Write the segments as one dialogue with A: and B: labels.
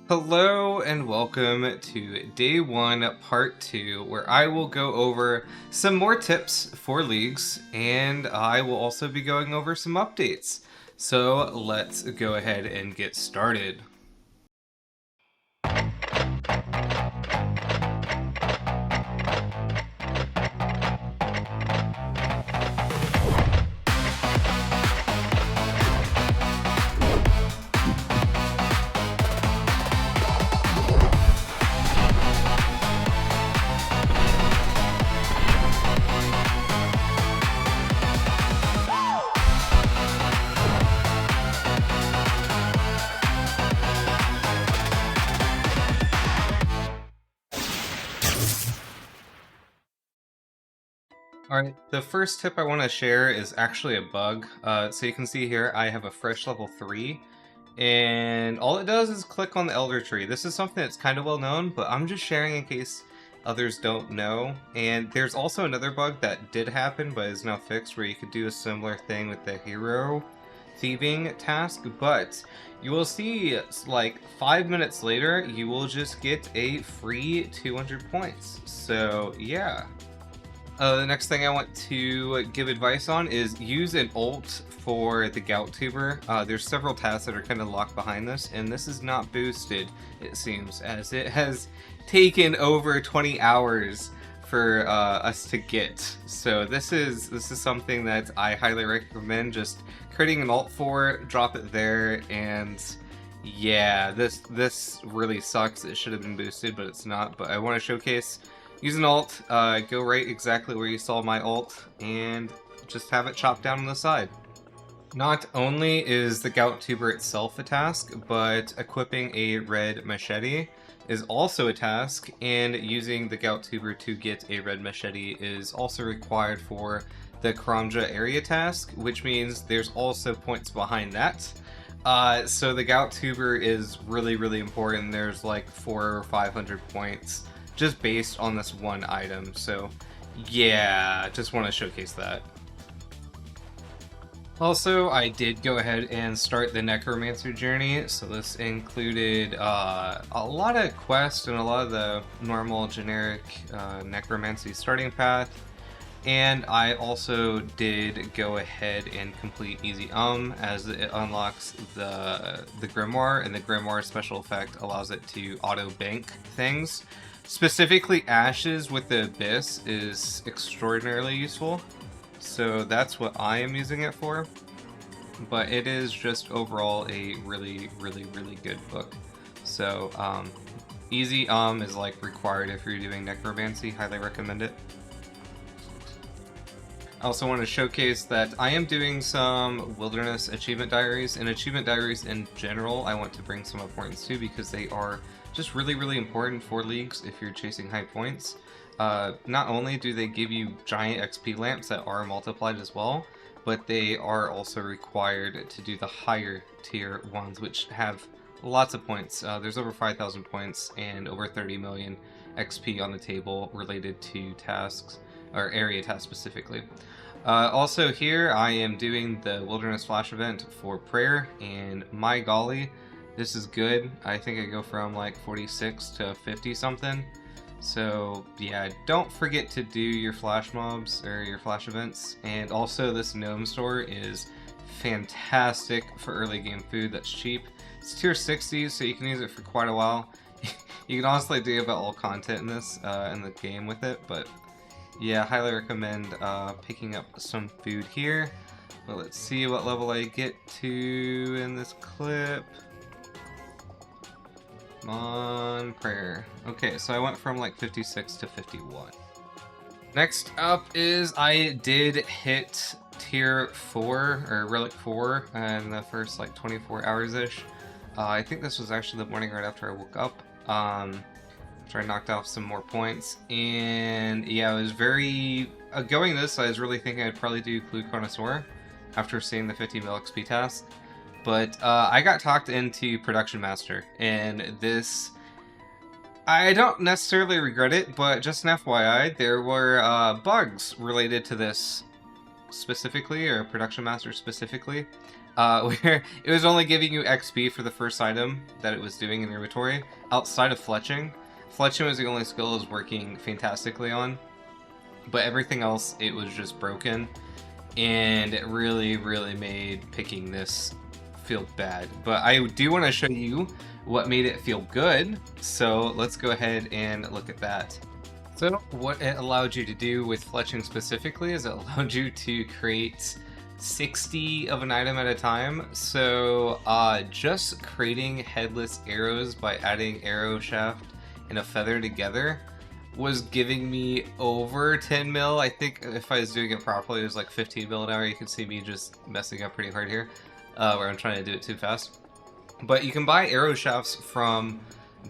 A: Hello and welcome to day 1 part 2, where I will go over some more tips for leagues and I will also be going over some updates. So let's go ahead and get started. Alright, the first tip I want to share is actually a bug. So you can see here I have a fresh level 3, and all it does is click on the Elder Tree. This is something that's kind of well known, but I'm just sharing in case others don't know. And there's also another bug that did happen but is now fixed, where you could do a similar thing with the hero thieving task, but you will see like 5 minutes later you will just get a free 200 points. So yeah. The next thing I want to give advice on is use an ult for the Gout tuber. There's several tasks that are kind of locked behind this, and this is not boosted, it seems, as it has taken over 20 hours for us to get. So this is something that I highly recommend just creating an ult for, drop it there, and yeah, this really sucks. It should have been boosted, but it's not. But I want to showcase. Use an ult, go right exactly where you saw my ult, and just have it chopped down on the side. Not only is the Gout tuber itself a task, but equipping a red machete is also a task, and using the Gout tuber to get a red machete is also required for the Karamja area task, which means there's also points behind that. So the Gout tuber is really important. There's like 400 or 500 points just based on this one item. So yeah, just want to showcase that. Also, I did go ahead and start the Necromancy journey, so this included a lot of quests and a lot of the normal generic Necromancy starting path. And I also did go ahead and complete Easy as it unlocks the Grimoire, and the Grimoire special effect allows it to auto bank things. Specifically, Ashes with the Abyss is extraordinarily useful, so that's what I am using it for. But it is just overall a really good book. So Easy is like required if you're doing Necromancy. Highly recommend it. I also want to showcase that I am doing some Wilderness Achievement Diaries, and Achievement Diaries in general I want to bring some importance to because they are just really important for leagues if you're chasing high points. Not only do they give you giant XP lamps that are multiplied as well, but they are also required to do the higher tier ones, which have lots of points. There's over 5,000 points and over 30 million XP on the table related to tasks, or area tasks specifically. Also here I am doing the Wilderness Flash event for Prayer, and my golly, this is good. I think I go from like 46 to 50 something. So yeah, don't forget to do your flash mobs or your flash events. And also this gnome store is fantastic for early game food that's cheap. It's tier 60, so you can use it for quite a while. You can honestly do about all content in this in the game with it, but yeah, highly recommend picking up some food here. But let's see what level I get to in this clip. Come on, Prayer. Okay, so I went from like 56 to 51. Next up is I did hit tier 4, or relic 4, in the first like 24 hours-ish. I think this was actually the morning right after I woke up. After I knocked off some more points, and yeah, I was very going this. I was really thinking I'd probably do Clue Connoisseur after seeing the 50 mil XP task, but I got talked into Production Master, and this, I don't necessarily regret it, but just an FYI, there were bugs related to this specifically, or Production Master specifically, where it was only giving you XP for the first item that it was doing in your inventory, outside of fletching. Fletching was the only skill it was working fantastically on, but everything else, it was just broken, and it really, really made picking this feel bad. But I do want to show you what made it feel good, so let's go ahead and look at that. So what it allowed you to do with fletching specifically is it allowed you to create 60 of an item at a time. So just creating headless arrows by adding arrow shaft and a feather together was giving me over 10 mil. I think if I was doing it properly, it was like 15 mil an hour. You can see me just messing up pretty hard here, where I'm trying to do it too fast. But you can buy arrow shafts from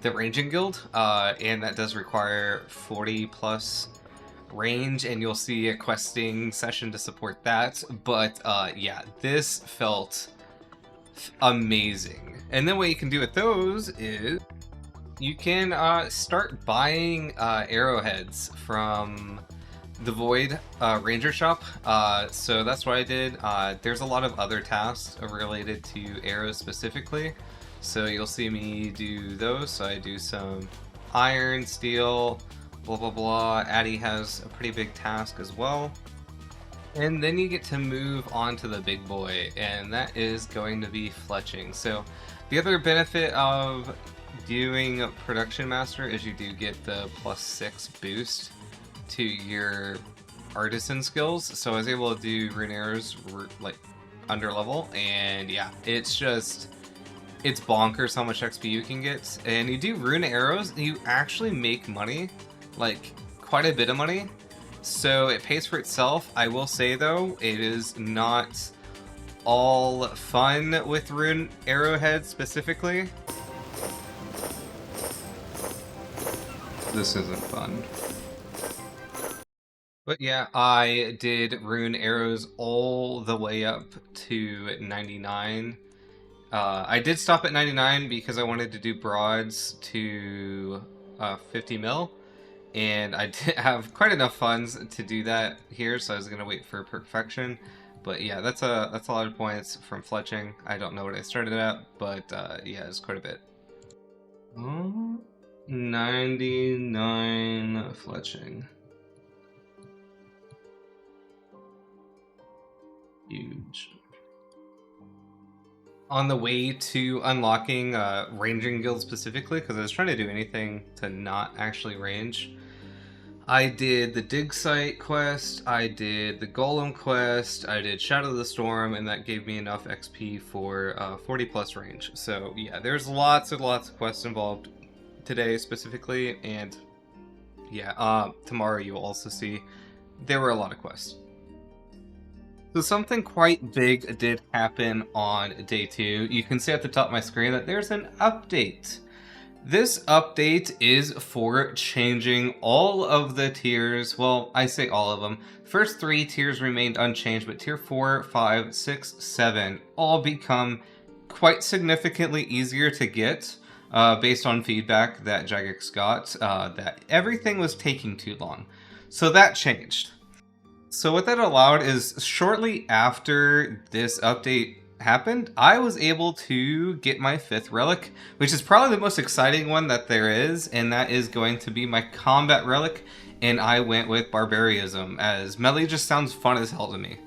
A: the Ranging Guild, and that does require 40 plus range, and you'll see a questing session to support that. But yeah, this felt amazing. And then what you can do with those is you can start buying arrowheads from the Void Ranger shop. So that's what I did. There's a lot of other tasks related to arrows specifically, so you'll see me do those. So I do some iron, steel, blah blah blah. Addy has a pretty big task as well. And then you get to move on to the big boy, and that is going to be fletching. So the other benefit of doing Production Master is you do get the +6 boost to your artisan skills. So I was able to do rune arrows like under level, and yeah, it's bonkers how much XP you can get. And you do rune arrows, you actually make money, like quite a bit of money, so it pays for itself. I will say though, it is not all fun with rune arrowheads specifically. This isn't fun. But yeah, I did rune arrows all the way up to 99. I did stop at 99 because I wanted to do broads to 50 mil, and I did have quite enough funds to do that here, so I was gonna wait for perfection. But yeah, that's a lot of points from fletching. I don't know what I started at, but yeah, it's quite a bit. 99 fletching. Huge. On the way to unlocking Ranging Guild specifically, because I was trying to do anything to not actually range, I did the Dig Site quest, I did the Golem quest, I did Shadow of the Storm, and that gave me enough XP for 40 plus range. So yeah, there's lots and lots of quests involved today specifically, and yeah, tomorrow you'll also see there were a lot of quests. So something quite big did happen on day 2. You can see at the top of my screen that there's an update. This update is for changing all of the tiers. Well, I say all of them. First 3 tiers remained unchanged, but tier 4, 5, 6, 7 all become quite significantly easier to get, based on feedback that Jagex got, that everything was taking too long. So that changed. So what that allowed is, shortly after this update happened, I was able to get my 5th relic, which is probably the most exciting one that there is, and that is going to be my combat relic, and I went with Barbarism, as melee just sounds fun as hell to me.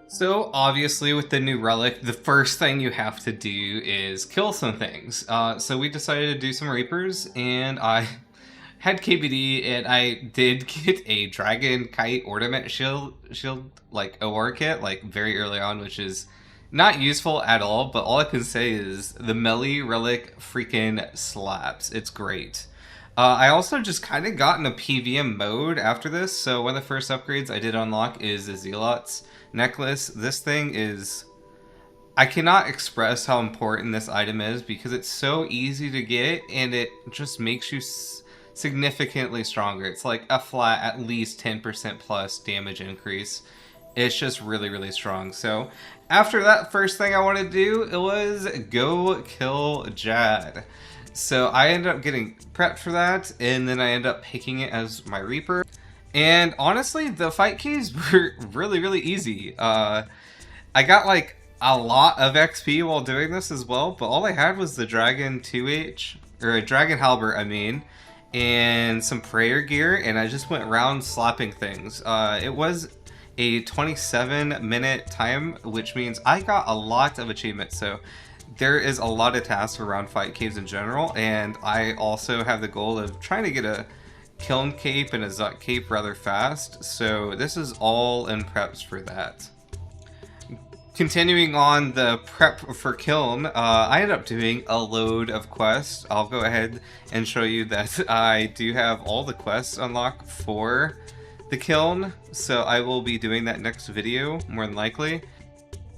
A: So obviously with the new relic, the first thing you have to do is kill some things. So we decided to do some Reapers, and I had KBD, and I did get a Dragon Kite Ornament Shield like OR kit like very early on, which is not useful at all, but all I can say is the melee relic freaking slaps. It's great. I also just kind of got in a PVM mode after this, so one of the first upgrades I did unlock is the Zealot's necklace. This thing is... I cannot express how important this item is because it's so easy to get, and it just makes you significantly stronger. It's like a flat at least 10% plus damage increase. It's just really, really strong. So after that, first thing I wanted to do, it was go kill Jad. So I ended up getting prepped for that, and then I ended up picking it as my Reaper. And honestly, the fight keys were really, really easy. I got like a lot of XP while doing this as well, but all I had was the Dragon 2H, or a Dragon Halberd, I mean, and some prayer gear, and I just went around slapping things. It was a 27-minute time, which means I got a lot of achievements, so there is a lot of tasks around fight caves in general, and I also have the goal of trying to get a Kiln Cape and a Zut Cape rather fast, so this is all in preps for that. Continuing on the prep for Kiln, I ended up doing a load of quests. I'll go ahead and show you that I do have all the quests unlocked for the Kiln, so I will be doing that next video, more than likely.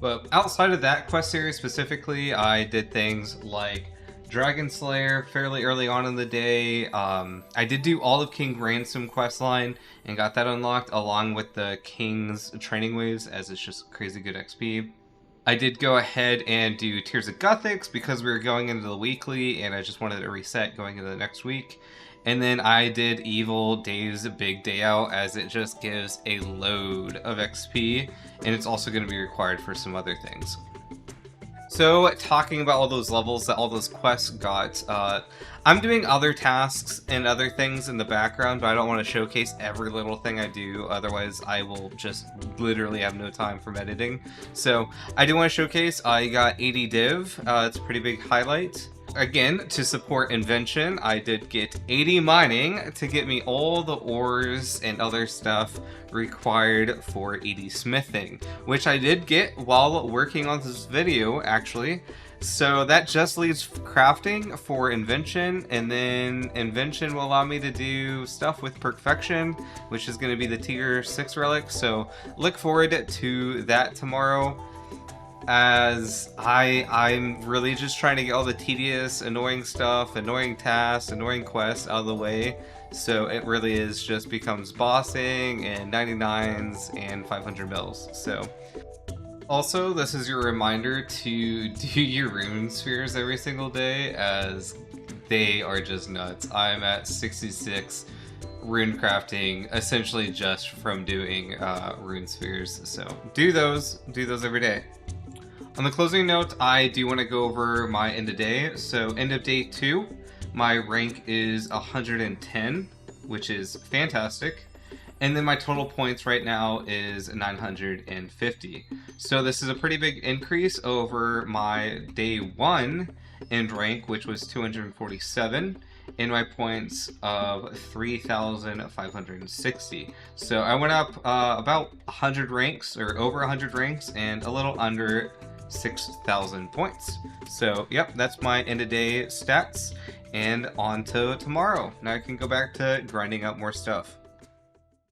A: But outside of that quest series specifically, I did things like Dragon Slayer fairly early on in the day. I did do all of King Ransom questline and got that unlocked along with the King's training waves, as it's just crazy good XP. I did go ahead and do Tears of Gothics because we were going into the weekly and I just wanted to reset going into the next week. And then I did Evil Days Big Day Out, as it just gives a load of XP, and it's also going to be required for some other things. So, talking about all those levels that all those quests got, I'm doing other tasks and other things in the background, but I don't want to showcase every little thing I do, otherwise I will just literally have no time for editing. So, I do want to showcase, I got 80 div, it's a pretty big highlight. Again, to support invention, I did get 80 mining to get me all the ores and other stuff required for 80 smithing, which I did get while working on this video, actually. So that just leaves crafting for invention, and then invention will allow me to do stuff with perfection, which is going to be the tier 6 relic. So look forward to that tomorrow, as I'm really just trying to get all the tedious, annoying stuff, annoying tasks, annoying quests out of the way. So it really is just becomes bossing and 99s and 500 mils. So also, this is your reminder to do your rune spheres every single day, as they are just nuts. I'm at 66 rune crafting essentially just from doing rune spheres. So do those every day. On the closing note, I do want to go over my end of day. So end of day 2, my rank is 110, which is fantastic. And then my total points right now is 950. So this is a pretty big increase over my day 1 end rank, which was 247, and my points of 3,560. So I went up about 100 ranks, or over 100 ranks, and a little under 6,000 points. So yep, that's my end of day stats, and on to tomorrow. Now I can go back to grinding out more stuff.